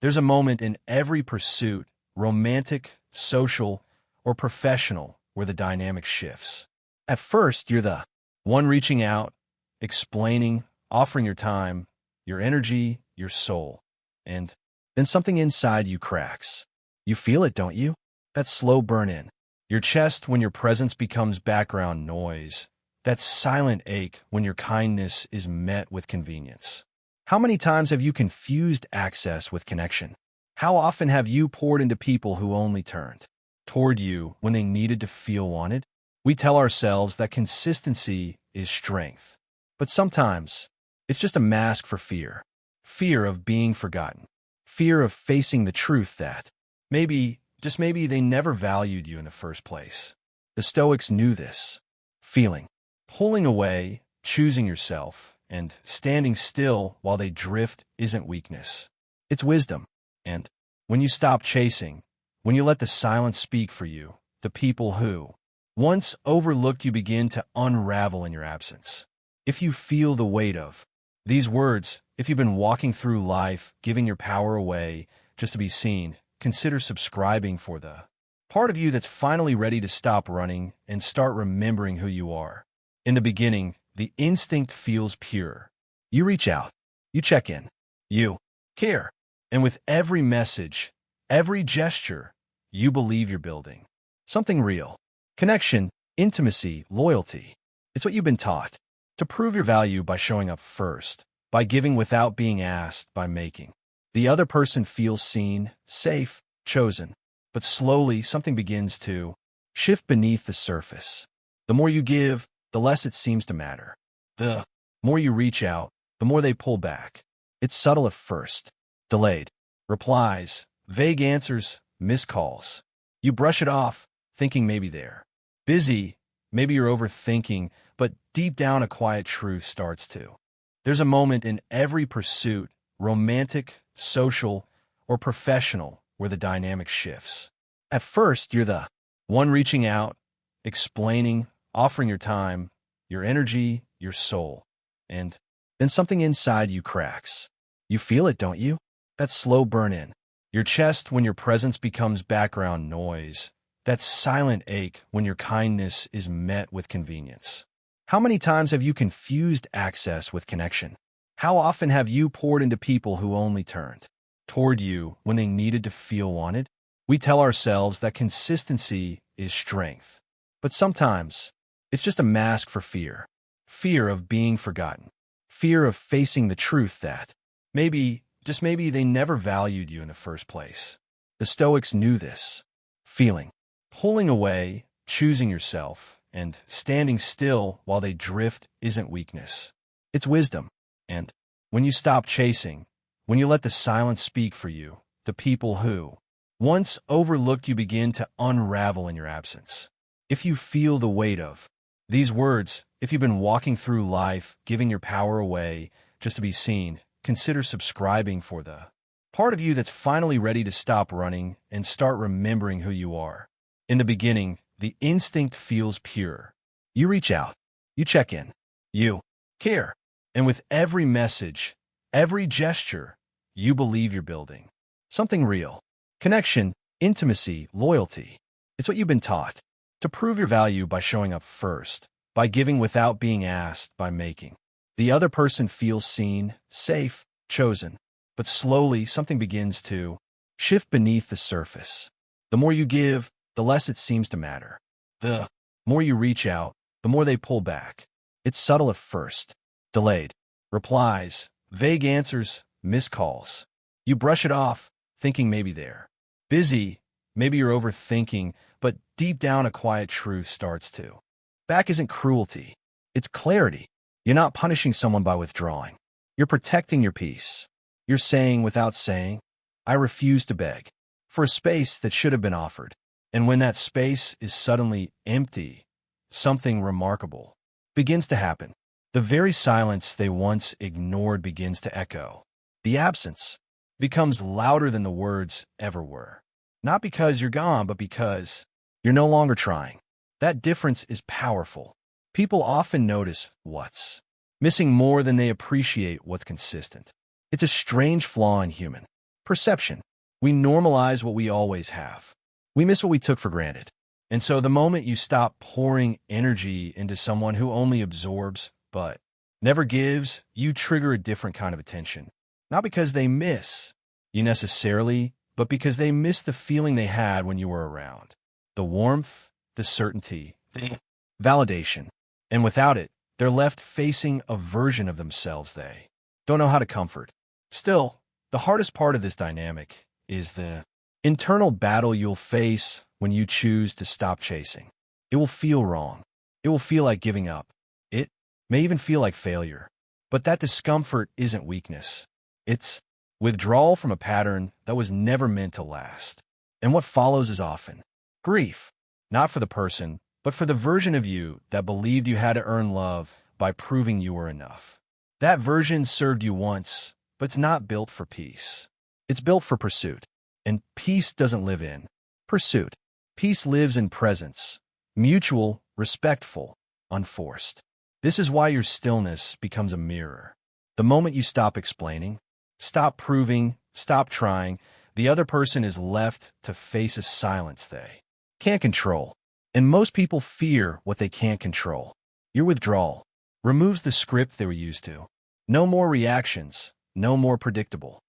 There's a moment in every pursuit, romantic, social, or professional, where the dynamic shifts. At first, you're the one reaching out, explaining, offering your time, your energy, your soul. And then something inside you cracks. You feel it, don't you? That slow burn-in. Your chest when your presence becomes background noise. That silent ache when your kindness is met with convenience. How many times have you confused access with connection? How often have you poured into people who only turned toward you when they needed to feel wanted? We tell ourselves that consistency is strength. But sometimes, it's just a mask for fear. Fear of being forgotten. Fear of facing the truth that maybe, just maybe, they never valued you in the first place. The Stoics knew this feeling. Pulling away, choosing yourself, and standing still while they drift isn't weakness. It's wisdom. And when you stop chasing, when you let the silence speak for you, the people who once overlooked you begin to unravel in your absence. If you feel the weight of these words, if you've been walking through life, giving your power away just to be seen, consider subscribing for the part of you that's finally ready to stop running and start remembering who you are. In the beginning, the instinct feels pure. You reach out, you check in, you care. And with every message, every gesture, you believe you're building something real. Connection, intimacy, loyalty. It's what you've been taught. To prove your value by showing up first, by giving without being asked, by making the other person feel seen, safe, chosen. But slowly, something begins to shift beneath the surface. The more you give, the less it seems to matter. The more you reach out, the more they pull back. It's subtle at first. Delayed replies, vague answers, missed calls. You brush it off, thinking maybe they're busy, maybe you're overthinking, but deep down a quiet truth starts to. There's a moment in every pursuit, romantic, social, or professional, where the dynamic shifts. At first, you're the one reaching out, explaining, offering your time, your energy, your soul. And then something inside you cracks. You feel it, don't you? That slow burn-in. Your chest when your presence becomes background noise. That silent ache when your kindness is met with convenience. How many times have you confused access with connection? How often have you poured into people who only turned toward you when they needed to feel wanted? We tell ourselves that consistency is strength. But sometimes, it's just a mask for fear. Fear of being forgotten. Fear of facing the truth that maybe, just maybe, they never valued you in the first place. The Stoics knew this feeling. Pulling away, choosing yourself, and standing still while they drift isn't weakness. It's wisdom. And when you stop chasing, when you let the silence speak for you, the people who once overlooked you begin to unravel in your absence. If you feel the weight of these words, if you've been walking through life, giving your power away just to be seen, consider subscribing for the part of you that's finally ready to stop running and start remembering who you are. In the beginning, the instinct feels pure. You reach out, you check in, you care. And with every message, every gesture, you believe you're building something real. Connection, intimacy, loyalty. It's what you've been taught. To prove your value by showing up first, by giving without being asked, by making the other person feel seen, safe, chosen. But slowly, something begins to shift beneath the surface. The more you give, the less it seems to matter. The more you reach out, the more they pull back. It's subtle at first. Delayed replies, vague answers, missed calls. You brush it off, thinking maybe they're busy, maybe you're overthinking, but deep down a quiet truth starts to. Back isn't cruelty. It's clarity. You're not punishing someone by withdrawing. You're protecting your peace. You're saying without saying, I refuse to beg for a space that should have been offered. And when that space is suddenly empty, something remarkable begins to happen. The very silence they once ignored begins to echo. The absence becomes louder than the words ever were. Not because you're gone, but because you're no longer trying. That difference is powerful. People often notice what's missing more than they appreciate what's consistent. It's a strange flaw in human perception. We normalize what we always have. We miss what we took for granted. And so the moment you stop pouring energy into someone who only absorbs but never gives, you trigger a different kind of attention. Not because they miss you necessarily, but because they miss the feeling they had when you were around. The warmth, the certainty, the validation. And without it, they're left facing a version of themselves they don't know how to comfort. Still, the hardest part of this dynamic is the internal battle you'll face when you choose to stop chasing. It will feel wrong. It will feel like giving up. It may even feel like failure. But that discomfort isn't weakness. It's withdrawal from a pattern that was never meant to last. And what follows is often grief, not for the person, but for the version of you that believed you had to earn love by proving you were enough. That version served you once, but it's not built for peace. It's built for pursuit. And peace doesn't live in pursuit. Peace lives in presence, mutual, respectful, unforced. This is why your stillness becomes a mirror. The moment you stop explaining, stop proving, stop trying, the other person is left to face a silence they can't control. And most people fear what they can't control. Your withdrawal removes the script they were used to. No more reactions, no more predictable.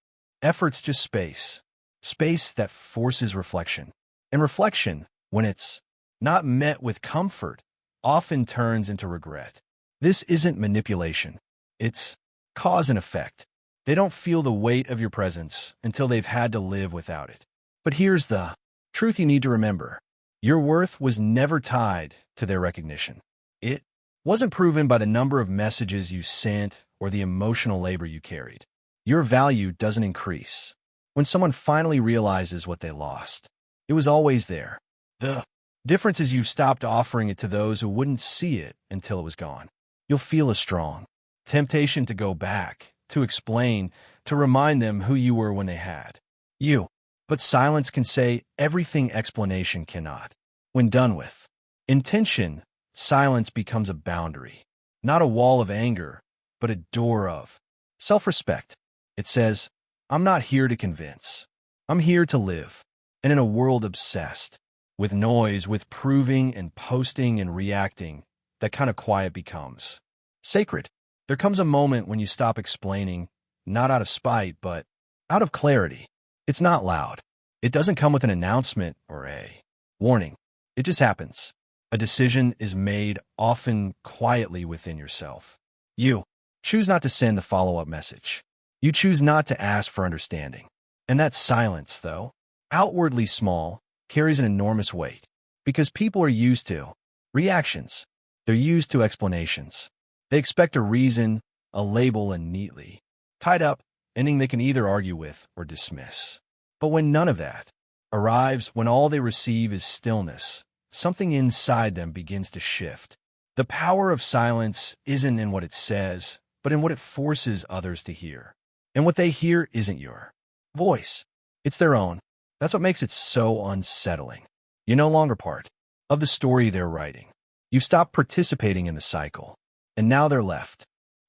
Effort's just space. Space that forces reflection. And reflection, when it's not met with comfort, often turns into regret. This isn't manipulation. It's cause and effect. They don't feel the weight of your presence until they've had to live without it. But here's the truth you need to remember. Your worth was never tied to their recognition. It wasn't proven by the number of messages you sent or the emotional labor you carried. Your value doesn't increase when someone finally realizes what they lost. It was always there. The difference is you've stopped offering it to those who wouldn't see it until it was gone. You'll feel a strong temptation to go back, to explain, to remind them who you were when they had you. But silence can say everything explanation cannot. When done with intention, silence becomes a boundary, not a wall of anger, but a door of self-respect. It says, I'm not here to convince. I'm here to live. And in a world obsessed with noise, with proving and posting and reacting, that kind of quiet becomes sacred. There comes a moment when you stop explaining, not out of spite, but out of clarity. It's not loud. It doesn't come with an announcement or a warning. It just happens. A decision is made often quietly within yourself. You choose not to send the follow-up message. You choose not to ask for understanding. And that silence, though outwardly small, carries an enormous weight. Because people are used to reactions. They're used to explanations. They expect a reason, a label, and neatly tied up ending they can either argue with or dismiss. But when none of that arrives, when all they receive is stillness, something inside them begins to shift. The power of silence isn't in what it says, but in what it forces others to hear. And what they hear isn't your voice. It's their own. That's what makes it so unsettling. You're no longer part of the story they're writing. You've stopped participating in the cycle, and now they're left,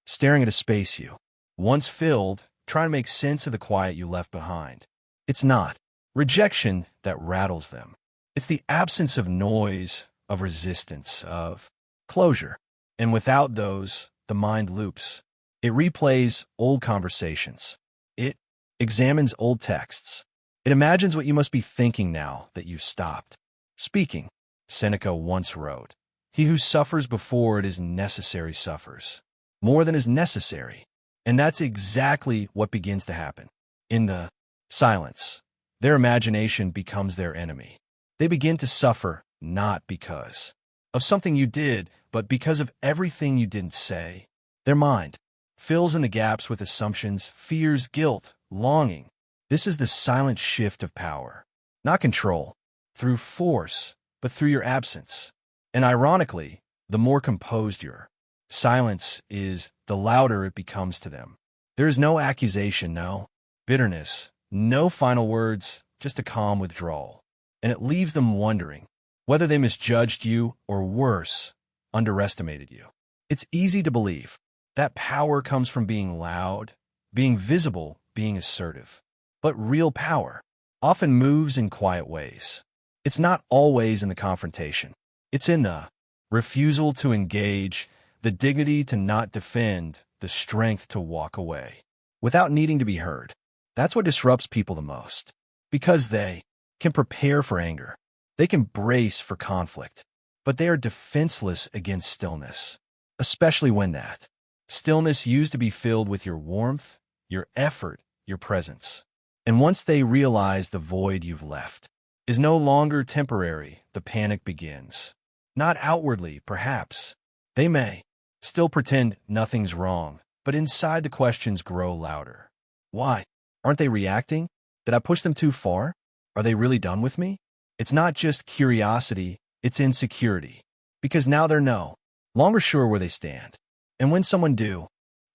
staring at a space you once filled, trying to make sense of the quiet you left behind. It's not rejection that rattles them. It's the absence of noise, of resistance, of closure. And without those, the mind loops. It replays old conversations. It examines old texts. It imagines what you must be thinking now that you've stopped speaking. Seneca once wrote, "He who suffers before it is necessary suffers more than is necessary." And that's exactly what begins to happen. In the silence, their imagination becomes their enemy. They begin to suffer not because of something you did, but because of everything you didn't say. Their mind fills in the gaps with assumptions, fears, guilt, longing. This is the silent shift of power, not control, through force, but through your absence. And ironically, the more composed your silence is, the louder it becomes to them. There is no accusation, no bitterness, no final words, just a calm withdrawal. And it leaves them wondering whether they misjudged you or worse, underestimated you. It's easy to believe that power comes from being loud, being visible, being assertive. But real power often moves in quiet ways. It's not always in the confrontation. It's in the refusal to engage, the dignity to not defend, the strength to walk away without needing to be heard. That's what disrupts people the most, because they can prepare for anger. They can brace for conflict, but they are defenseless against stillness, especially when that stillness used to be filled with your warmth, your effort, your presence. And once they realize the void you've left is no longer temporary, the panic begins. Not outwardly, perhaps. They may still pretend nothing's wrong, but inside the questions grow louder. Why? Aren't they reacting? Did I push them too far? Are they really done with me? It's not just curiosity, it's insecurity. Because now they're no longer sure where they stand. And when someone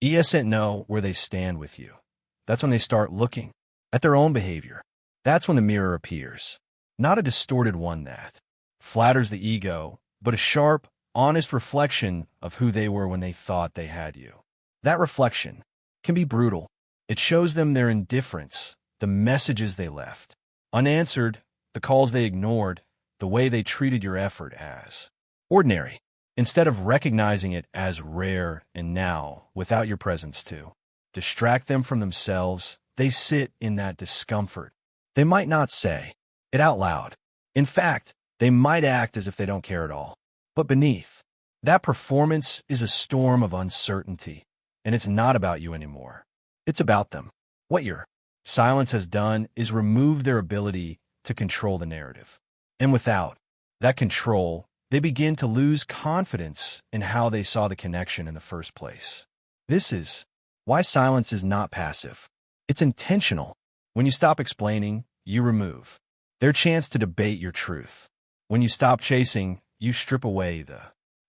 isn't know where they stand with you, that's when they start looking at their own behavior. That's when the mirror appears. Not a distorted one that flatters the ego, but a sharp, honest reflection of who they were when they thought they had you. That reflection can be brutal. It shows them their indifference, the messages they left unanswered, the calls they ignored, the way they treated your effort as ordinary, instead of recognizing it as rare and now, without your presence to distract them from themselves. They sit in that discomfort. They might not say it out loud. In fact, they might act as if they don't care at all. But beneath that performance is a storm of uncertainty, and it's not about you anymore. It's about them. What your silence has done is remove their ability to control the narrative. And without that control, they begin to lose confidence in how they saw the connection in the first place. This is why silence is not passive. It's intentional. When you stop explaining, you remove their chance to debate your truth. When you stop chasing, you strip away the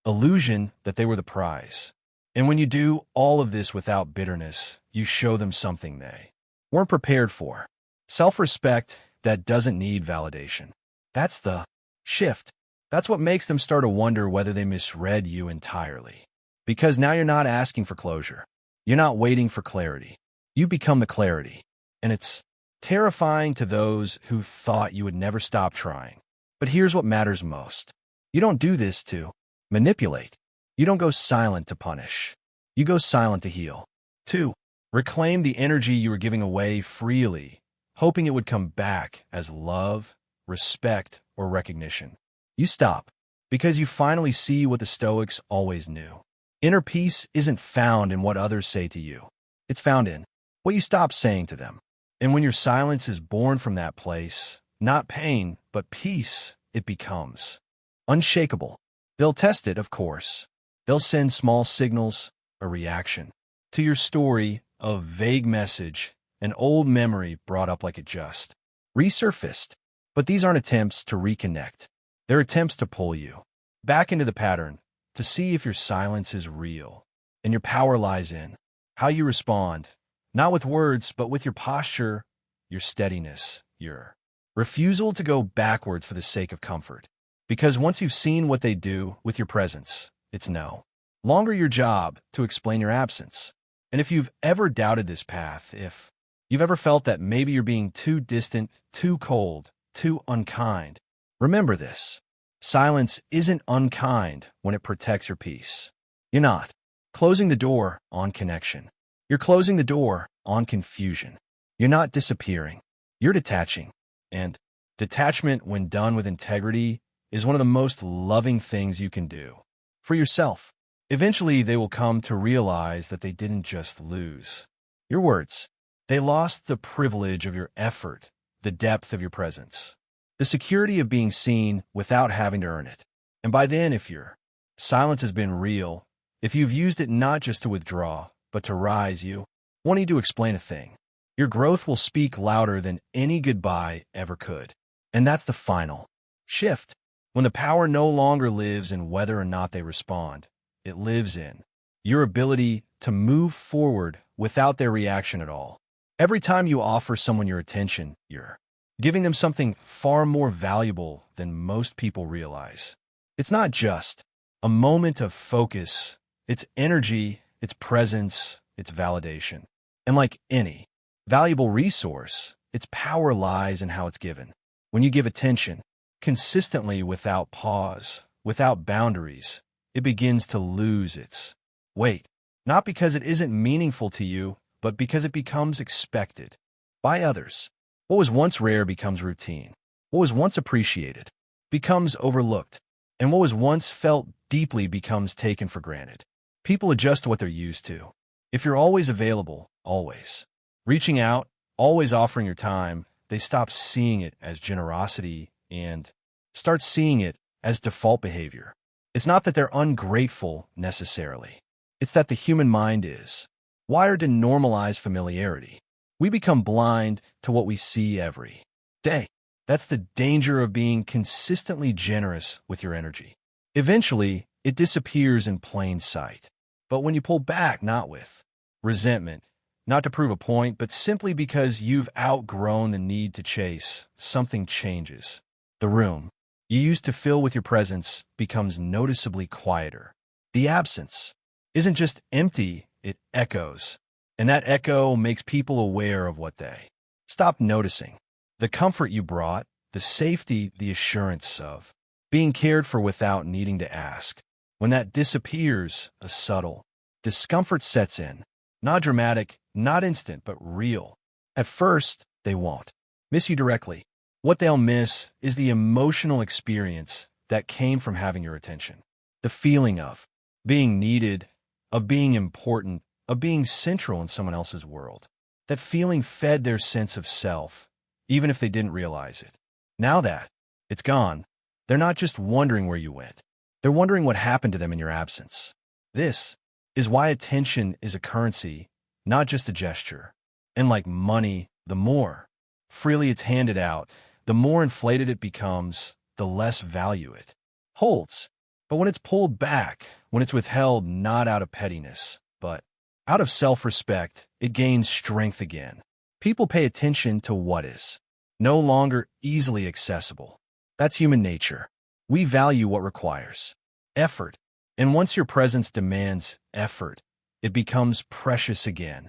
illusion that they were the prize. And when you do all of this without bitterness, you show them something they weren't prepared for. Self-respect that doesn't need validation. That's the shift. That's what makes them start to wonder whether they misread you entirely. Because now you're not asking for closure. You're not waiting for clarity. You become the clarity. And it's terrifying to those who thought you would never stop trying. But here's what matters most. You don't do this to manipulate. You don't go silent to punish. You go silent to heal. 2. Reclaim the energy you were giving away freely, hoping it would come back as love, respect, or recognition. You stop because you finally see what the Stoics always knew. Inner peace isn't found in what others say to you. It's found in what you stop saying to them. And when your silence is born from that place, not pain, but peace, it becomes unshakable. They'll test it, of course. They'll send small signals, a reaction to your story, a vague message, an old memory brought up like it just resurfaced. But these aren't attempts to reconnect. They're attempts to pull you back into the pattern, to see if your silence is real. And your power lies in how you respond, not with words, but with your posture, your steadiness, your refusal to go backwards for the sake of comfort. Because once you've seen what they do with your presence, it's no longer your job to explain your absence. And if you've ever doubted this path, if you've ever felt that maybe you're being too distant, too cold, too unkind, remember this. Silence isn't unkind when it protects your peace. You're not closing the door on connection. You're closing the door on confusion. You're not disappearing. You're detaching. And detachment, when done with integrity, is one of the most loving things you can do for yourself. Eventually, they will come to realize that they didn't just lose your words. They lost the privilege of your effort, the depth of your presence, the security of being seen without having to earn it. And by then, if your silence has been real, if you've used it not just to withdraw, but to rise, you won't need to explain a thing. Your growth will speak louder than any goodbye ever could. And that's the final shift. When the power no longer lives in whether or not they respond, it lives in your ability to move forward without their reaction at all. Every time you offer someone your attention, you're giving them something far more valuable than most people realize. It's not just a moment of focus. It's energy, it's presence, it's validation. And like any valuable resource, its power lies in how it's given. When you give attention, consistently without pause, without boundaries, it begins to lose its weight. Not because it isn't meaningful to you, but because it becomes expected by others. What was once rare becomes routine. What was once appreciated becomes overlooked. And what was once felt deeply becomes taken for granted. People adjust to what they're used to. If you're always available, always reaching out, always offering your time, they stop seeing it as generosity and start seeing it as default behavior. It's not that they're ungrateful necessarily. It's that the human mind is wired to normalize familiarity. We become blind to what we see every day. That's the danger of being consistently generous with your energy. Eventually, it disappears in plain sight. But when you pull back, not with resentment, not to prove a point, but simply because you've outgrown the need to chase, something changes. The room you used to fill with your presence becomes noticeably quieter. The absence isn't just empty, it echoes. And that echo makes people aware of what they stopped noticing. The comfort you brought, the safety, the assurance of being cared for without needing to ask. When that disappears, a subtle discomfort sets in. Not dramatic, not instant, but real. At first, they won't miss you directly. What they'll miss is the emotional experience that came from having your attention. The feeling of being needed, of being important, of being central in someone else's world. That feeling fed their sense of self, even if they didn't realize it. Now that it's gone, they're not just wondering where you went. They're wondering what happened to them in your absence. This is why attention is a currency, not just a gesture. And like money, the more freely it's handed out, the more inflated it becomes, the less value it holds. But when it's pulled back, when it's withheld not out of pettiness, but out of self-respect, it gains strength again. People pay attention to what is no longer easily accessible. That's human nature. We value what requires effort. And once your presence demands effort, it becomes precious again.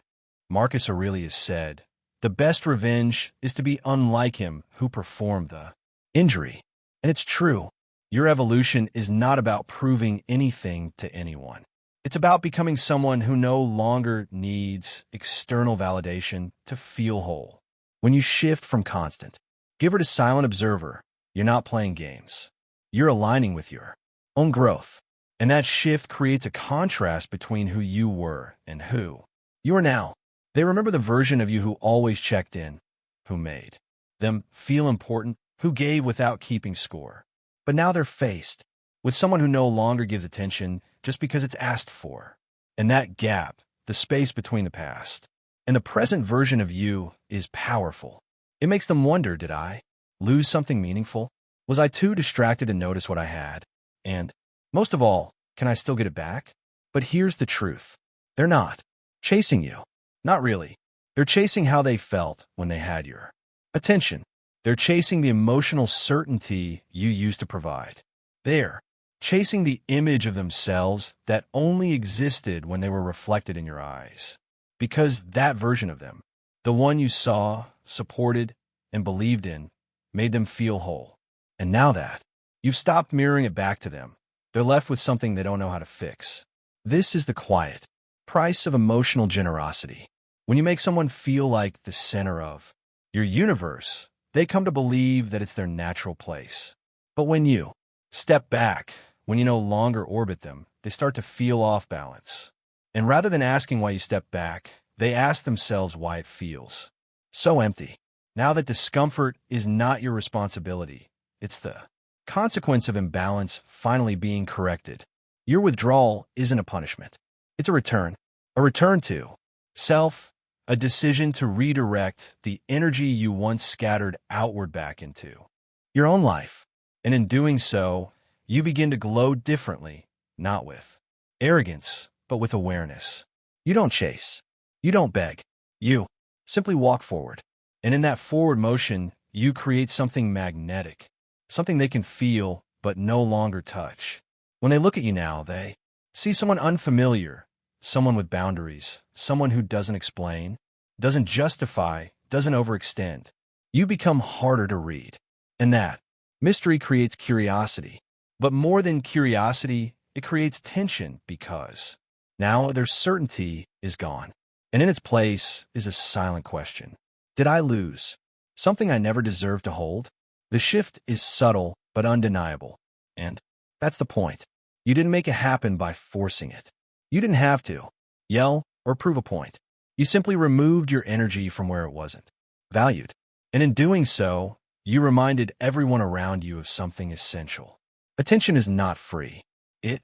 Marcus Aurelius said, "The best revenge is to be unlike him who performed the injury." And it's true. Your evolution is not about proving anything to anyone. It's about becoming someone who no longer needs external validation to feel whole. When you shift from constant giver to silent observer, you're not playing games. You're aligning with your own growth. And that shift creates a contrast between who you were and who you are now. They remember the version of you who always checked in, who made them feel important, who gave without keeping score. But now they're faced with someone who no longer gives attention just because it's asked for. And that gap, the space between the past and the present version of you, is powerful. It makes them wonder, did I lose something meaningful? Was I too distracted to notice what I had? And most of all, can I still get it back? But here's the truth. They're not chasing you. Not really. They're chasing how they felt when they had your attention. They're chasing the emotional certainty you used to provide. They're chasing the image of themselves that only existed when they were reflected in your eyes. Because that version of them, the one you saw, supported, and believed in, made them feel whole. And now that you've stopped mirroring it back to them, they're left with something they don't know how to fix. This is the quiet price of emotional generosity. When you make someone feel like the center of your universe, they come to believe that it's their natural place. But when you step back, when you no longer orbit them, they start to feel off balance. And rather than asking why you step back, they ask themselves why it feels so empty. Now that discomfort is not your responsibility, it's the consequence of imbalance finally being corrected. Your withdrawal isn't a punishment. It's a return to self, a decision to redirect the energy you once scattered outward back into your own life. And in doing so, you begin to glow differently, not with arrogance, but with awareness. You don't chase. You don't beg. You simply walk forward. And in that forward motion, you create something magnetic, something they can feel but no longer touch. When they look at you now, they see someone unfamiliar, someone with boundaries, someone who doesn't explain, doesn't justify, doesn't overextend. you become harder to read. And that mystery creates curiosity. But more than curiosity, it creates tension because now their certainty is gone. And in its place is a silent question. Did I lose something I never deserved to hold? The shift is subtle but undeniable. And that's the point. You didn't make it happen by forcing it. You didn't have to yell or prove a point. You simply removed your energy from where it wasn't valued. And in doing so, you reminded everyone around you of something essential. Attention is not free. It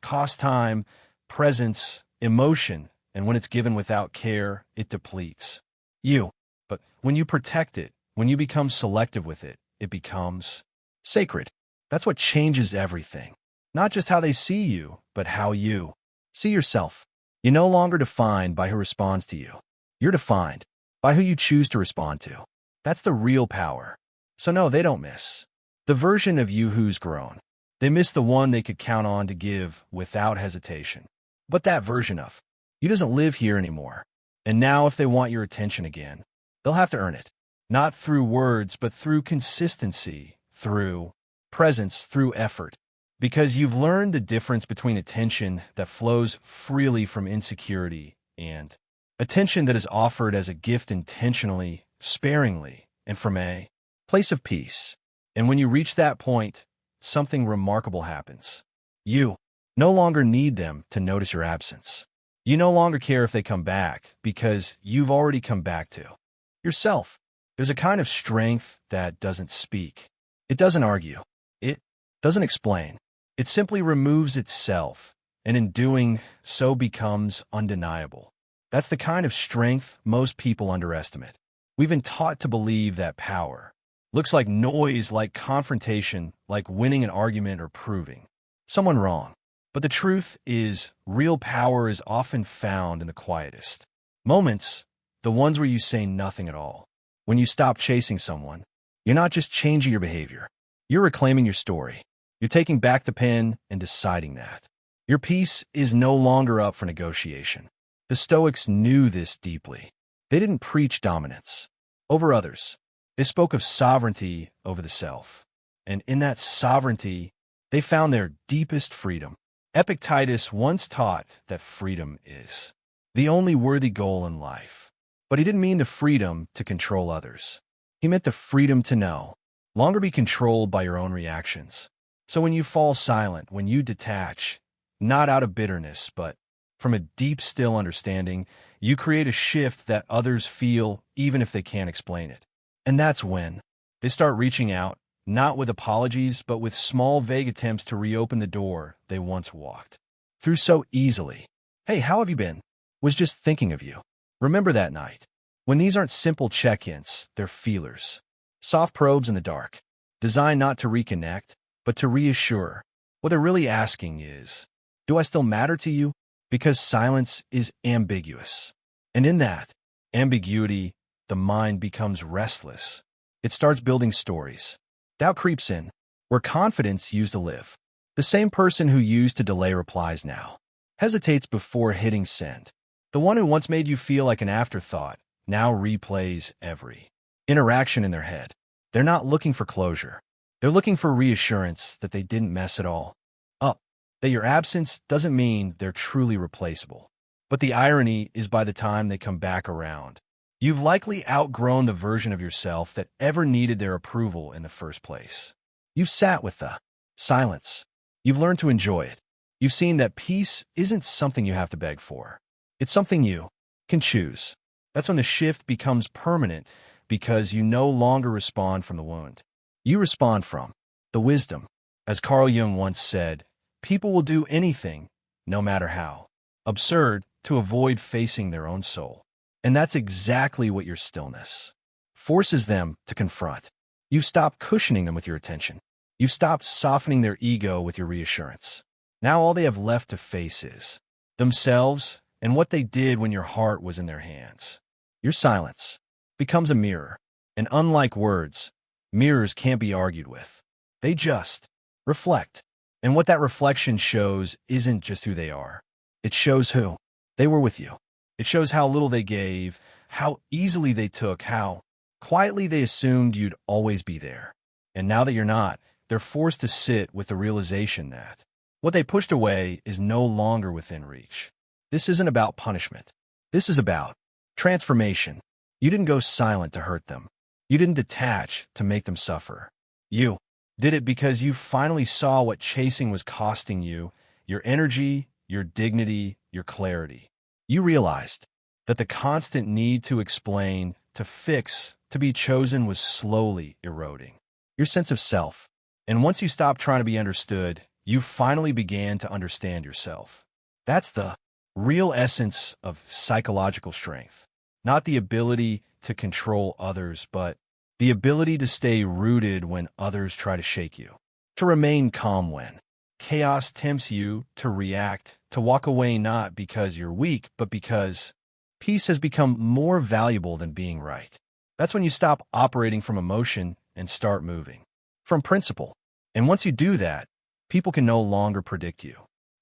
costs time, presence, emotion, and when it's given without care, it depletes you. But when you protect it, when you become selective with it, it becomes sacred. That's what changes everything. Not just how they see you, but how you see yourself. You're no longer defined by who responds to you. You're defined by who you choose to respond to. That's the real power. So no, they don't miss the version of you who's grown. They miss the one they could count on to give without hesitation. But that version of you doesn't live here anymore. And now if they want your attention again, they'll have to earn it. Not through words, but through consistency, through presence, through effort. Because you've learned the difference between attention that flows freely from insecurity and attention that is offered as a gift intentionally, sparingly, and from a place of peace. And when you reach that point, something remarkable happens. You no longer need them to notice your absence. You no longer care if they come back because you've already come back to yourself. There's a kind of strength that doesn't speak. It doesn't argue. It doesn't explain. It simply removes itself, and in doing so becomes undeniable. That's the kind of strength most people underestimate. We've been taught to believe that power looks like noise, like confrontation, like winning an argument or proving someone wrong. But the truth is, real power is often found in the quietest moments, the ones where you say nothing at all. When you stop chasing someone, you're not just changing your behavior. You're reclaiming your story. You're taking back the pen and deciding that your peace is no longer up for negotiation. The Stoics knew this deeply. They didn't preach dominance over others. They spoke of sovereignty over the self. And in that sovereignty, they found their deepest freedom. Epictetus once taught that freedom is the only worthy goal in life. But he didn't mean the freedom to control others. He meant the freedom to no longer be controlled by your own reactions. So when you fall silent, when you detach, not out of bitterness, but from a deep, still understanding, you create a shift that others feel even if they can't explain it. And that's when they start reaching out, not with apologies, but with small, vague attempts to reopen the door they once walked through so easily. Hey, how have you been? Was just thinking of you. Remember that night. When these aren't simple check-ins, they're feelers. Soft probes in the dark, designed not to reconnect, but to reassure. What they're really asking is, do I still matter to you? Because silence is ambiguous. And in that ambiguity, the mind becomes restless. It starts building stories. Doubt creeps in, where confidence used to live. The same person who used to delay replies now hesitates before hitting send. The one who once made you feel like an afterthought now replays every interaction in their head. They're not looking for closure. They're looking for reassurance that they didn't mess it all up, that your absence doesn't mean they're truly replaceable. But the irony is by the time they come back around, you've likely outgrown the version of yourself that ever needed their approval in the first place. You've sat with the silence. You've learned to enjoy it. You've seen that peace isn't something you have to beg for. It's something you can choose. That's when the shift becomes permanent because you no longer respond from the wound. You respond from the wisdom. As Carl Jung once said, people will do anything, no matter how absurd, to avoid facing their own soul. And that's exactly what your stillness forces them to confront. You've stopped cushioning them with your attention. You've stopped softening their ego with your reassurance. Now all they have left to face is themselves and what they did when your heart was in their hands. Your silence becomes a mirror, and unlike words, mirrors can't be argued with. They just reflect. And what that reflection shows isn't just who they are. It shows who they were with you. It shows how little they gave, how easily they took, how Quietly, they assumed you'd always be there. And now that you're not, they're forced to sit with the realization that what they pushed away is no longer within reach. This isn't about punishment. This is about transformation. You didn't go silent to hurt them. You didn't detach to make them suffer. You did it because you finally saw what chasing was costing you, your energy, your dignity, your clarity. You realized that the constant need to explain, to fix, to be chosen was slowly eroding your sense of self. And once you stopped trying to be understood, you finally began to understand yourself. That's the real essence of psychological strength. Not the ability to control others, but the ability to stay rooted when others try to shake you. To remain calm when chaos tempts you to react, to walk away not because you're weak, but because peace has become more valuable than being right. That's when you stop operating from emotion and start moving from principle. And once you do that, people can no longer predict you.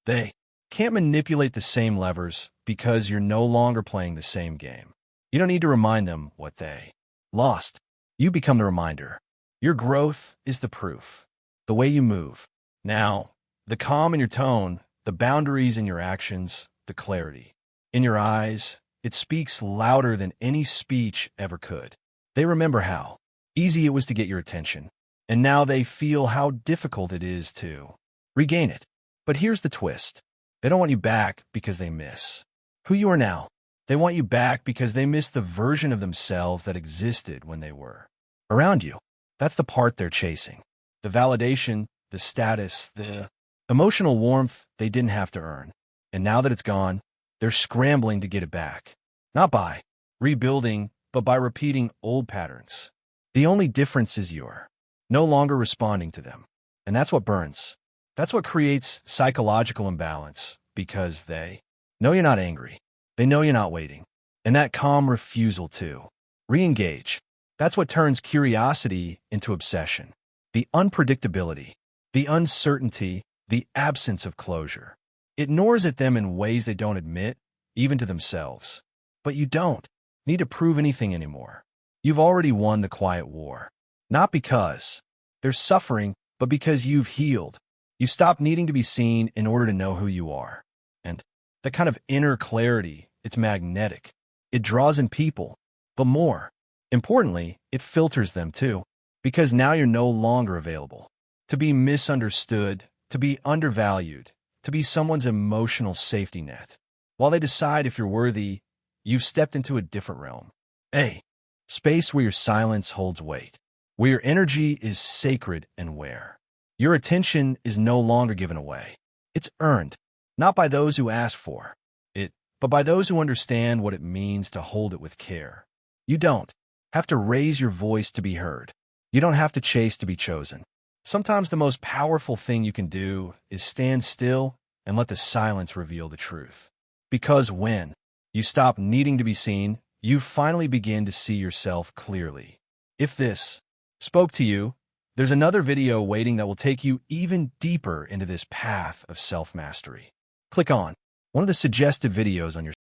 They can't manipulate the same levers because you're no longer playing the same game. You don't need to remind them what they lost. You become the reminder. Your growth is the proof. The way you move. Now, the calm in your tone, the boundaries in your actions, the clarity in your eyes, it speaks louder than any speech ever could. They remember how easy it was to get your attention, and now they feel how difficult it is to regain it. But here's the twist. They don't want you back because they miss who you are now. They want you back because they miss the version of themselves that existed when they were around you. That's the part they're chasing. The validation, the status, the emotional warmth they didn't have to earn. And now that it's gone, they're scrambling to get it back. Not by rebuilding, but by repeating old patterns. The only difference is you're no longer responding to them. And that's what burns. That's what creates psychological imbalance, because they know you're not angry. They know you're not waiting. And that calm refusal to re-engage, that's what turns curiosity into obsession. The unpredictability, the uncertainty, the absence of closure. It gnaws at them in ways they don't admit, even to themselves. But you don't need to prove anything anymore. You've already won the quiet war. Not because they're suffering, but because you've healed. You stop needing to be seen in order to know who you are. And that kind of inner clarity, it's magnetic. It draws in people, but more importantly, it filters them too. Because now you're no longer available to be misunderstood, to be undervalued, to be someone's emotional safety net. While they decide if you're worthy, you've stepped into a different realm. A space where your silence holds weight, where your energy is sacred and where your attention is no longer given away. It's earned, not by those who ask for it, but by those who understand what it means to hold it with care. You don't have to raise your voice to be heard. You don't have to chase to be chosen. Sometimes the most powerful thing you can do is stand still and let the silence reveal the truth. Because when you stop needing to be seen, you finally begin to see yourself clearly. If this spoke to you, there's another video waiting that will take you even deeper into this path of self-mastery. Click on one of the suggested videos on your